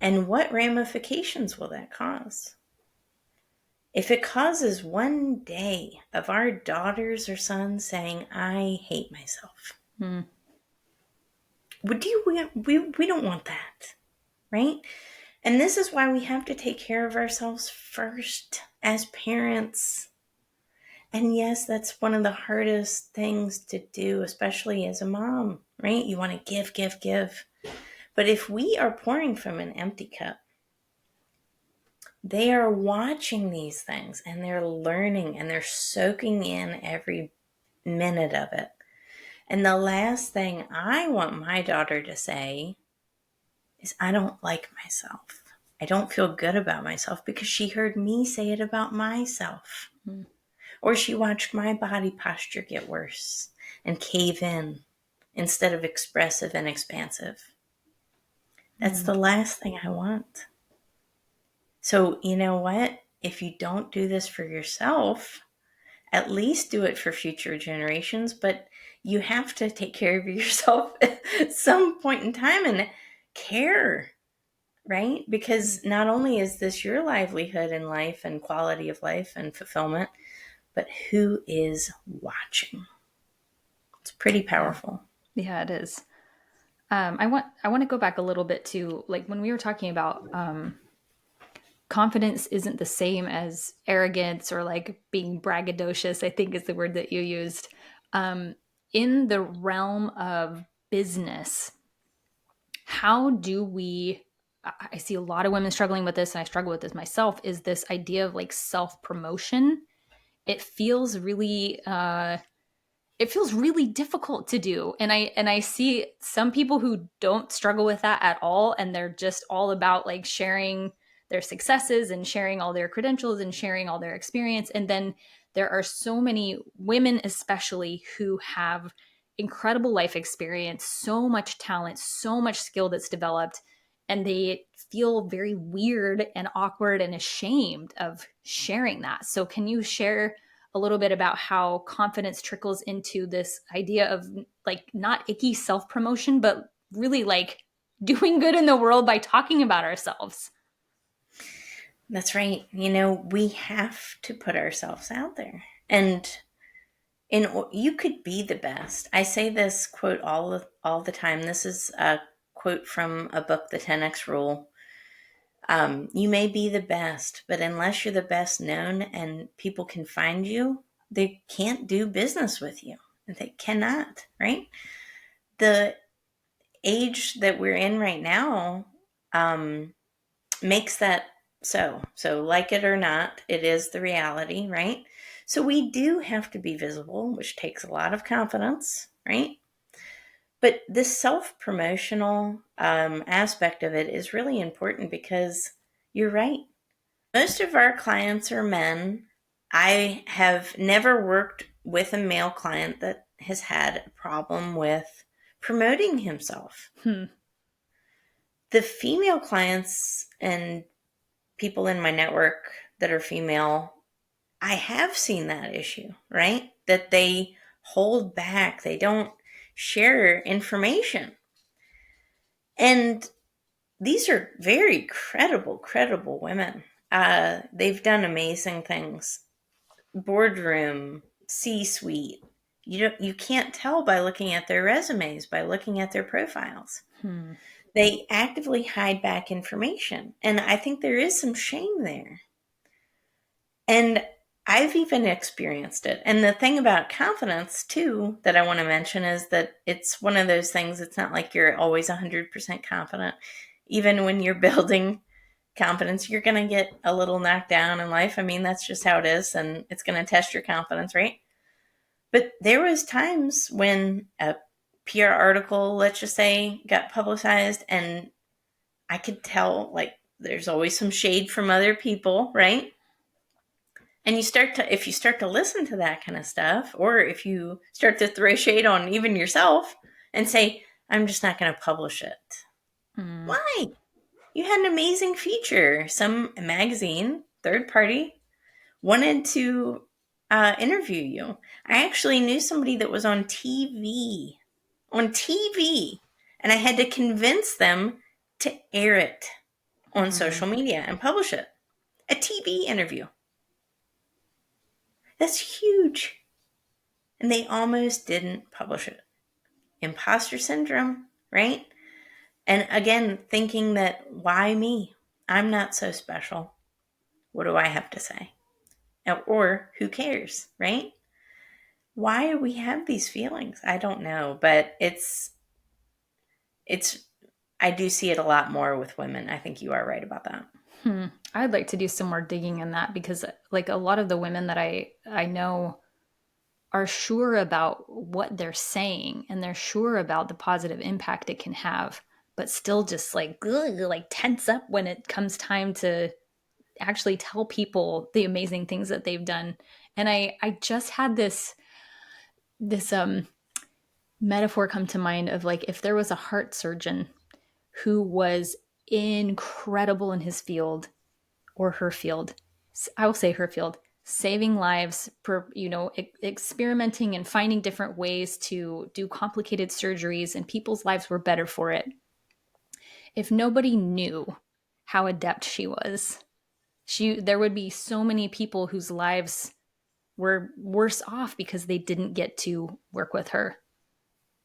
And what ramifications will that cause? If it causes one day of our daughters or sons saying, I hate myself, we don't want that, right? And this is why we have to take care of ourselves first as parents. And yes, that's one of the hardest things to do, especially as a mom, right? You want to give, give, give. But if we are pouring from an empty cup, they are watching these things and they're learning and they're soaking in every minute of it. And the last thing I want my daughter to say is, I don't like myself. I don't feel good about myself because she heard me say it about myself. Or she watched my body posture get worse and cave in instead of expressive and expansive. That's the last thing I want. So, you know what? If you don't do this for yourself, at least do it for future generations, but you have to take care of yourself at some point in time and care, right? Because not only is this your livelihood in life and quality of life and fulfillment, but who is watching? It's pretty powerful. Yeah, it is. I want to go back a little bit to like when we were talking about confidence isn't the same as arrogance or like being braggadocious, I think is the word that you used. In the realm of business, how do we, I see a lot of women struggling with this, and I struggle with this myself, is this idea of like self promotion. It feels really difficult to do, and I see some people who don't struggle with that at all, and they're just all about like sharing their successes and sharing all their credentials and sharing all their experience. And then there are so many women especially who have incredible life experience, so much talent, so much skill that's developed, and they feel very weird and awkward and ashamed of sharing that. So can you share a little bit about how confidence trickles into this idea of like not icky self-promotion, but really like doing good in the world by talking about ourselves? That's right. You know, we have to put ourselves out there. And you could be the best. I say this quote all the time. This is a quote from a book, The 10X Rule. You may be the best, but unless you're the best known and people can find you, they can't do business with you. They cannot, right? The age that we're in right now makes that so. So, like it or not, it is the reality, right? So, we do have to be visible, which takes a lot of confidence, right? But this self promotional aspect of it is really important because you're right. Most of our clients are men. I have never worked with a male client that has had a problem with promoting himself. The female clients and people in my network that are female, I have seen that issue, right? That they hold back, they don't share information. And these are very credible women. They've done amazing things. Boardroom, C-suite. You can't tell by looking at their resumes, by looking at their profiles. They actively hide back information. And I think there is some shame there. And I've even experienced it. And the thing about confidence, too, that I want to mention is that it's one of those things, it's not like you're always 100% confident. Even when you're building confidence, you're going to get a little knocked down in life. I mean, that's just how it is. And it's going to test your confidence, right? But there was times when a PR article, let's just say, got publicized and I could tell, like, there's always some shade from other people, right? And if you start to listen to that kind of stuff, or if you start to throw shade on even yourself and say, I'm just not going to publish it. Why? You had an amazing feature. Some magazine, third party, wanted to interview you. I actually knew somebody that was on TV, and I had to convince them to air it on social media and publish it. A TV interview. That's huge. And they almost didn't publish it. Imposter syndrome, right? And again, thinking that, why me? I'm not so special. What do I have to say? Or who cares, right? Why do we have these feelings? I don't know, but I do see it a lot more with women. I think you are right about that. I'd like to do some more digging in that because like a lot of the women that I know are sure about what they're saying and they're sure about the positive impact it can have, but still just like tense up when it comes time to actually tell people the amazing things that they've done. And I just had this metaphor come to mind of like if there was a heart surgeon who was incredible in his field or her field, I will say her field, saving lives, experimenting and finding different ways to do complicated surgeries, and people's lives were better for it. If nobody knew how adept she was, there would be so many people whose lives were worse off because they didn't get to work with her.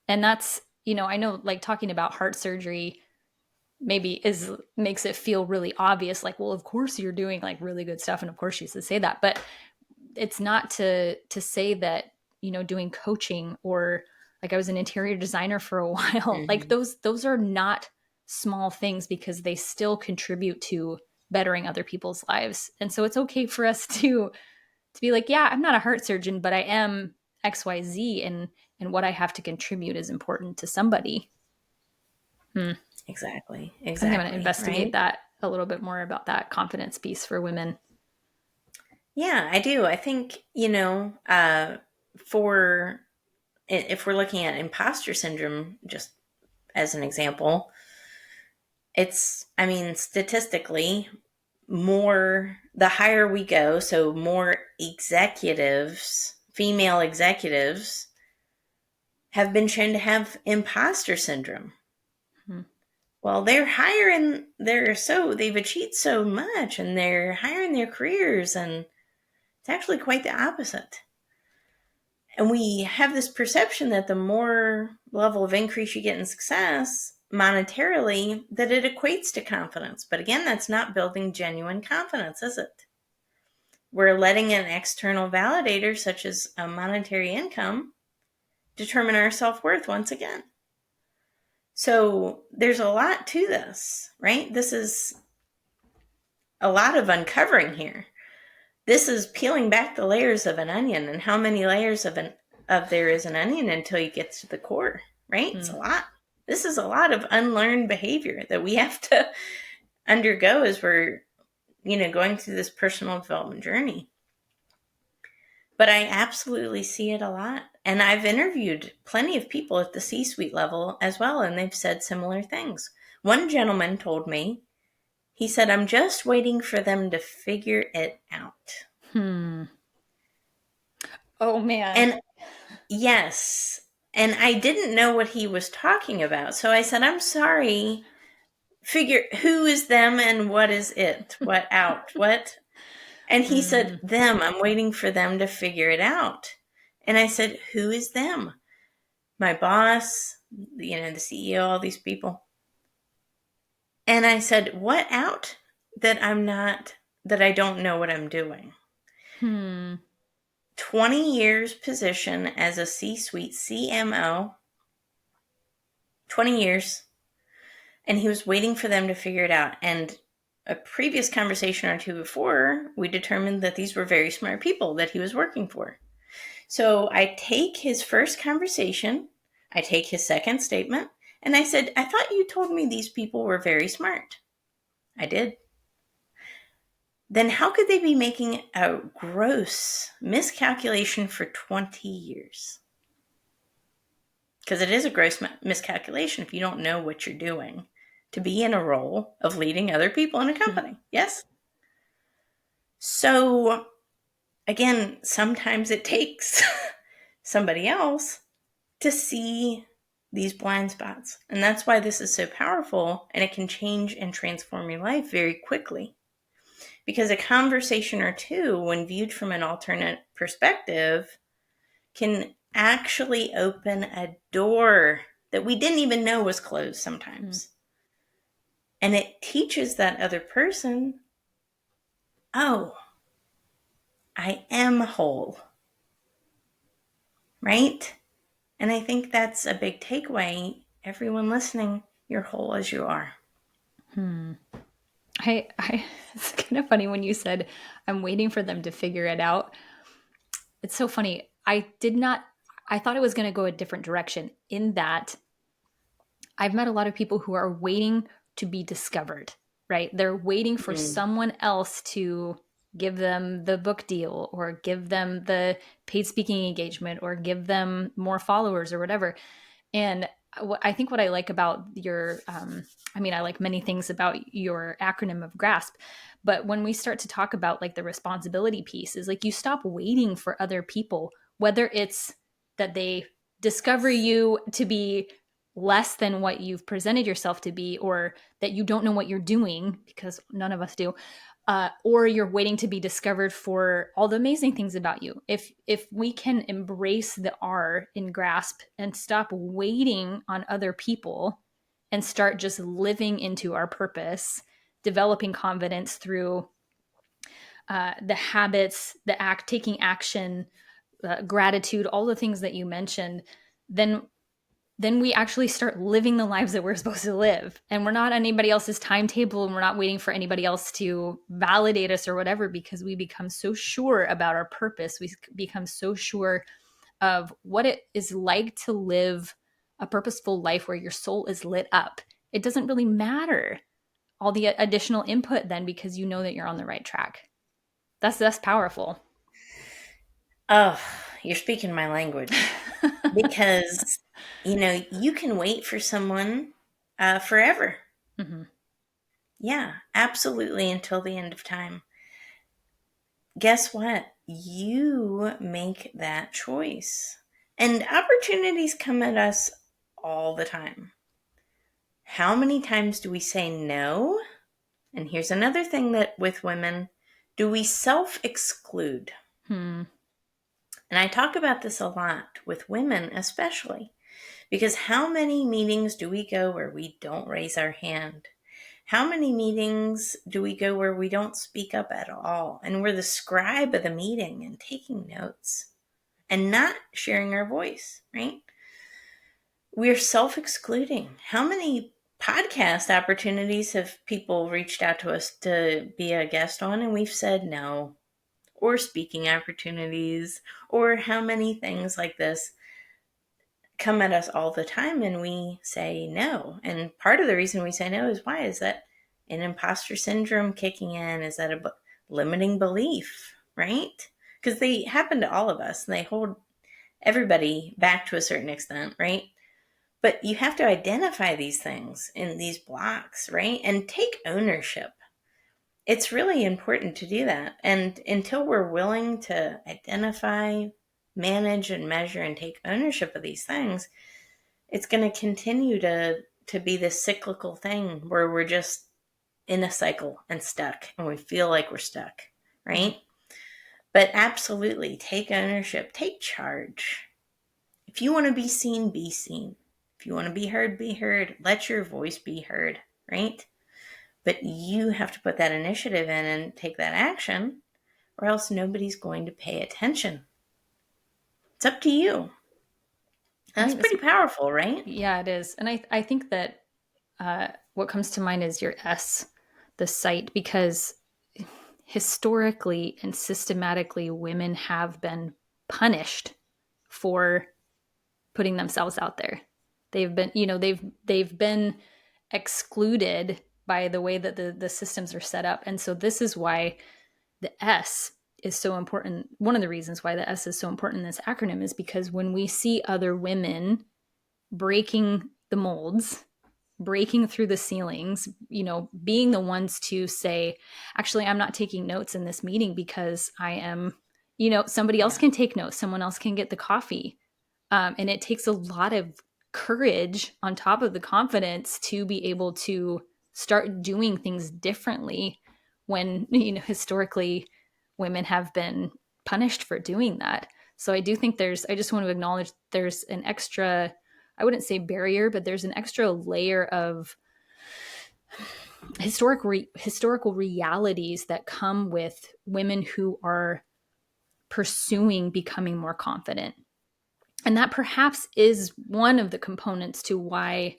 And that's, I know like talking about heart surgery maybe makes it feel really obvious, like, well, of course you're doing like really good stuff and of course you should say that, but it's not to say that doing coaching, or like I was an interior designer for a while, like those are not small things because they still contribute to bettering other people's lives. And so it's okay for us to be like, yeah, I'm not a heart surgeon, but I am XYZ, and what I have to contribute is important to somebody. Exactly. I think I'm going to investigate right? that a little bit more about that confidence piece for women. Yeah, I do. I think, for if we're looking at imposter syndrome, just as an example, statistically, the higher we go, so more executives, female executives, have been shown to have imposter syndrome. Well, they're hiring, they've achieved so much and they're higher in their careers, and it's actually quite the opposite. And we have this perception that the more level of increase you get in success, monetarily that it equates to confidence. But again, that's not building genuine confidence, is it? We're letting an external validator, such as a monetary income, determine our self-worth once again. So there's a lot to this, right? This is a lot of uncovering here. This is peeling back the layers of an onion, and how many layers of there is an onion until you get to the core, right? It's a lot. This is a lot of unlearned behavior that we have to undergo as we're, going through this personal development journey. But I absolutely see it a lot. And I've interviewed plenty of people at the C-suite level as well, and they've said similar things. One gentleman told me, he said, I'm just waiting for them to figure it out. Oh, man. And yes. And I didn't know what he was talking about. So I said, I'm sorry. Figure who is them and what is it? What out? What? And he said, them. I'm waiting for them to figure it out. And I said, who is them? My boss, the CEO, all these people. And I said, what out? That I don't know what I'm doing. 20 years position as a C-suite CMO. 20 years. And he was waiting for them to figure it out. And a previous conversation or two before, we determined that these were very smart people that he was working for. So I take his first conversation, I take his second statement, and I said, I thought you told me these people were very smart. I did. Then how could they be making a gross miscalculation for 20 years? Because it is a gross miscalculation if you don't know what you're doing to be in a role of leading other people in a company. Yes? So, again, sometimes it takes somebody else to see these blind spots. And that's why this is so powerful, and it can change and transform your life very quickly. Because a conversation or two, when viewed from an alternate perspective, can actually open a door that we didn't even know was closed sometimes. And it teaches that other person, oh, I am whole. Right? And I think that's a big takeaway. Everyone listening, you're whole as you are. It's kind of funny when you said, I'm waiting for them to figure it out. It's so funny. I thought it was going to go a different direction in that I've met a lot of people who are waiting to be discovered, right? They're waiting for someone else to give them the book deal or give them the paid speaking engagement or give them more followers or whatever. And I think what I like about your, I like many things about your acronym of GRASP, but when we start to talk about like the responsibility piece is like you stop waiting for other people, whether it's that they discover you to be less than what you've presented yourself to be, or that you don't know what you're doing, because none of us do, or you're waiting to be discovered for all the amazing things about you. If we can embrace the R in GRASP and stop waiting on other people and start just living into our purpose, developing confidence through the habits, taking action, gratitude, all the things that you mentioned, then we actually start living the lives that we're supposed to live. And we're not on anybody else's timetable, and we're not waiting for anybody else to validate us or whatever, because we become so sure about our purpose. We become so sure of what it is like to live a purposeful life where your soul is lit up. It doesn't really matter all the additional input then, because you know that you're on the right track. That's powerful. Oh, you're speaking my language. Because, you can wait for someone forever. Yeah, absolutely, until the end of time. Guess what? You make that choice. And opportunities come at us all the time. How many times do we say no? And here's another thing that with women, do we self-exclude? And I talk about this a lot with women, especially Because how many meetings do we go where we don't raise our hand? How many meetings do we go where we don't speak up at all? And we're the scribe of the meeting and taking notes and not sharing our voice, right? We're self-excluding. How many podcast opportunities have people reached out to us to be a guest on and we've said no? Or speaking opportunities, or how many things like this come at us all the time and we say no. And part of the reason we say no is why? Is that an imposter syndrome kicking in? Is that a limiting belief, right? Because they happen to all of us and they hold everybody back to a certain extent, right? But you have to identify these things in these blocks, right? And take ownership. It's really important to do that. And until we're willing to identify, manage, and measure and take ownership of these things, it's going to continue to be this cyclical thing where we're just in a cycle and stuck and we feel like we're stuck, right? But absolutely take ownership, take charge. If you want to be seen, be seen. If you want to be heard, be heard. Let your voice be heard, right? But you have to put that initiative in and take that action, or else nobody's going to pay attention. It's up to you. That's pretty powerful, right? Yeah, it is. And I think that what comes to mind is your S, the site, because historically and systematically, women have been punished for putting themselves out there. They've been, they've been excluded by the way that the systems are set up. And so this is why the S is so important. One of the reasons why the S is so important in this acronym is because when we see other women breaking the molds, breaking through the ceilings, being the ones to say, actually, I'm not taking notes in this meeting because I am, somebody else can take notes, someone else can get the coffee. And it takes a lot of courage on top of the confidence to be able to start doing things differently when, historically women have been punished for doing that. So I do think I just want to acknowledge there's an extra, I wouldn't say barrier, but there's an extra layer of historical realities that come with women who are pursuing becoming more confident. And that perhaps is one of the components to why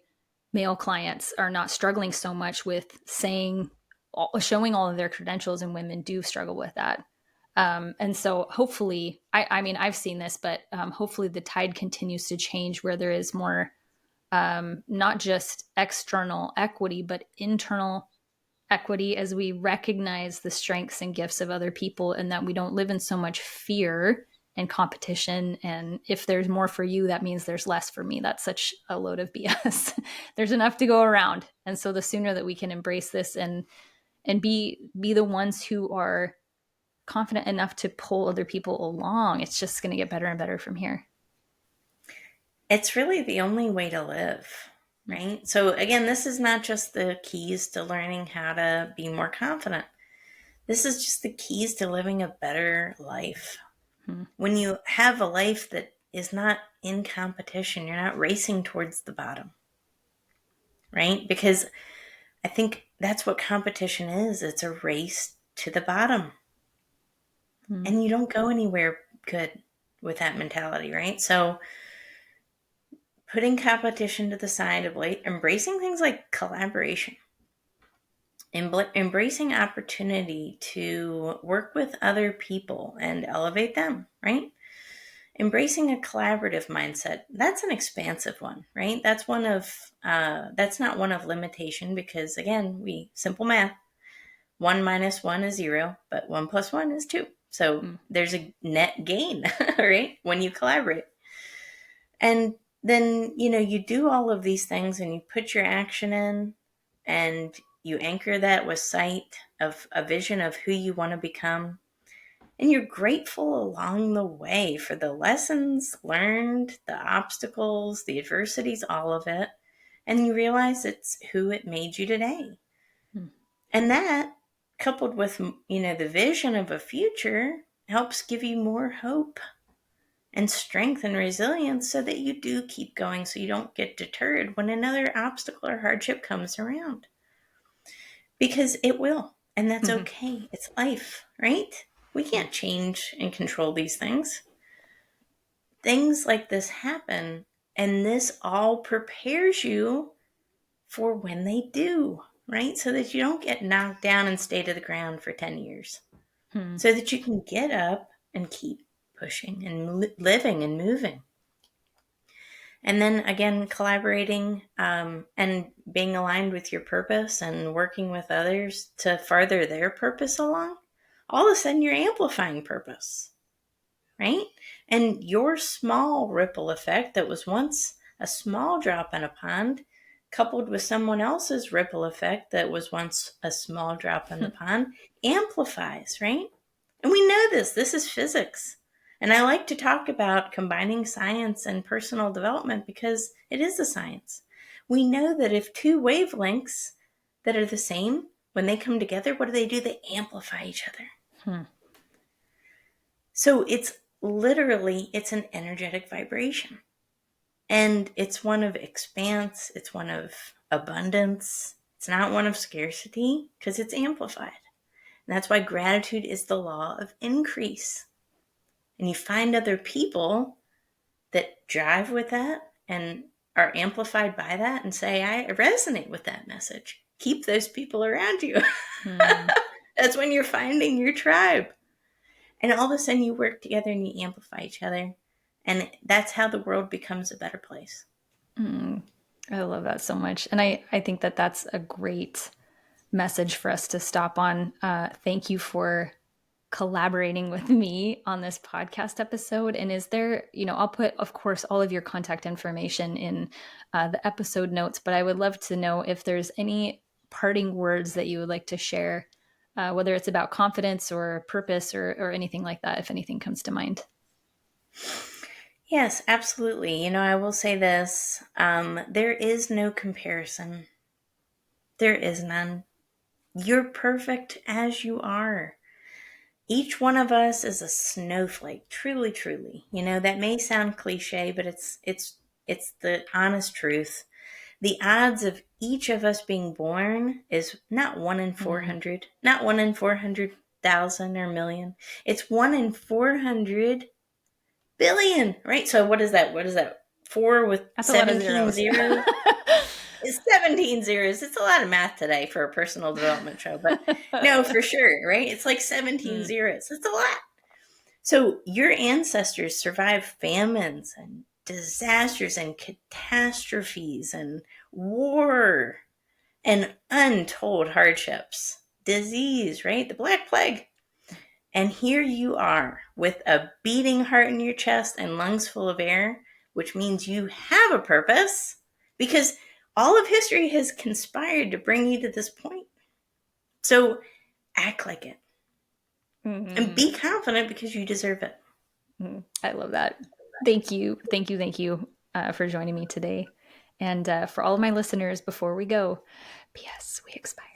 male clients are not struggling so much with showing all of their credentials, and women do struggle with that. And so hopefully, I mean, I've seen this, but hopefully the tide continues to change where there is more, not just external equity, but internal equity as we recognize the strengths and gifts of other people, and that we don't live in so much fear and competition. And if there's more for you, that means there's less for me. That's such a load of BS. There's enough to go around. And so the sooner that we can embrace this and be the ones who are confident enough to pull other people along, it's just going to get better and better from here. It's really the only way to live, right? So again, this is not just the keys to learning how to be more confident. This is just the keys to living a better life. When you have a life that is not in competition, you're not racing towards the bottom, right? Because I think that's what competition is. It's a race to the bottom. And you don't go anywhere good with that mentality, right? So putting competition to the side, of embracing things like collaboration, embracing opportunity to work with other people and elevate them, right? Embracing a collaborative mindset, that's an expansive one, right? That's not one of limitation, because again, simple math, 1 minus 1 is 0, but 1 plus 1 is 2. So there's a net gain, right? When you collaborate. And then, you do all of these things and you put your action in and you anchor that with sight of a vision of who you want to become. And you're grateful along the way for the lessons learned, the obstacles, the adversities, all of it. And you realize it's who it made you today. And that, coupled with, the vision of a future, helps give you more hope and strength and resilience so that you do keep going, so you don't get deterred when another obstacle or hardship comes around. Because it will, and that's okay. It's life, right? We can't change and control these things. Things like this happen, and this all prepares you for when they do, right? So that you don't get knocked down and stay to the ground for 10 years. So that you can get up and keep pushing and living and moving. And then again, collaborating and being aligned with your purpose and working with others to further their purpose along, all of a sudden you're amplifying purpose, right? And your small ripple effect that was once a small drop in a pond, coupled with someone else's ripple effect that was once a small drop in the pond, amplifies, right? And we know this. This is physics. And I like to talk about combining science and personal development because it is a science. We know that if two wavelengths that are the same, when they come together, what do? They amplify each other. So it's literally, it's an energetic vibration. And it's one of expanse. It's one of abundance. It's not one of scarcity because it's amplified. And that's why gratitude is the law of increase. And you find other people that drive with that and are amplified by that and say, I resonate with that message. Keep those people around you. That's when you're finding your tribe. And all of a sudden you work together and you amplify each other. And that's how the world becomes a better place. I love that so much. And I think that that's a great message for us to stop on. Thank you for collaborating with me on this podcast episode. And is there, I'll put, of course, all of your contact information in the episode notes, but I would love to know if there's any parting words that you would like to share, whether it's about confidence or purpose or anything like that, if anything comes to mind. Yes, absolutely. I will say this. There is no comparison. There is none. You're perfect as you are. Each one of us is a snowflake, truly, truly. That may sound cliche, but it's the honest truth. The odds of each of us being born is not 1 in 400, not 1 in 400,000 or million. It's 1 in 400 billion, right? So what is that? 4 with 17 zeros? It's 17 zeros. It's a lot of math today for a personal development show, but no, for sure, right? It's like 17 zeros. It's a lot. So your ancestors survived famines and disasters and catastrophes and war and untold hardships, disease, right? The Black Plague. And here you are with a beating heart in your chest and lungs full of air, which means you have a purpose because all of history has conspired to bring you to this point. So act like it. And be confident because you deserve it. I love that. Thank you. Thank you for joining me today. And for all of my listeners, before we go, P.S. We expire.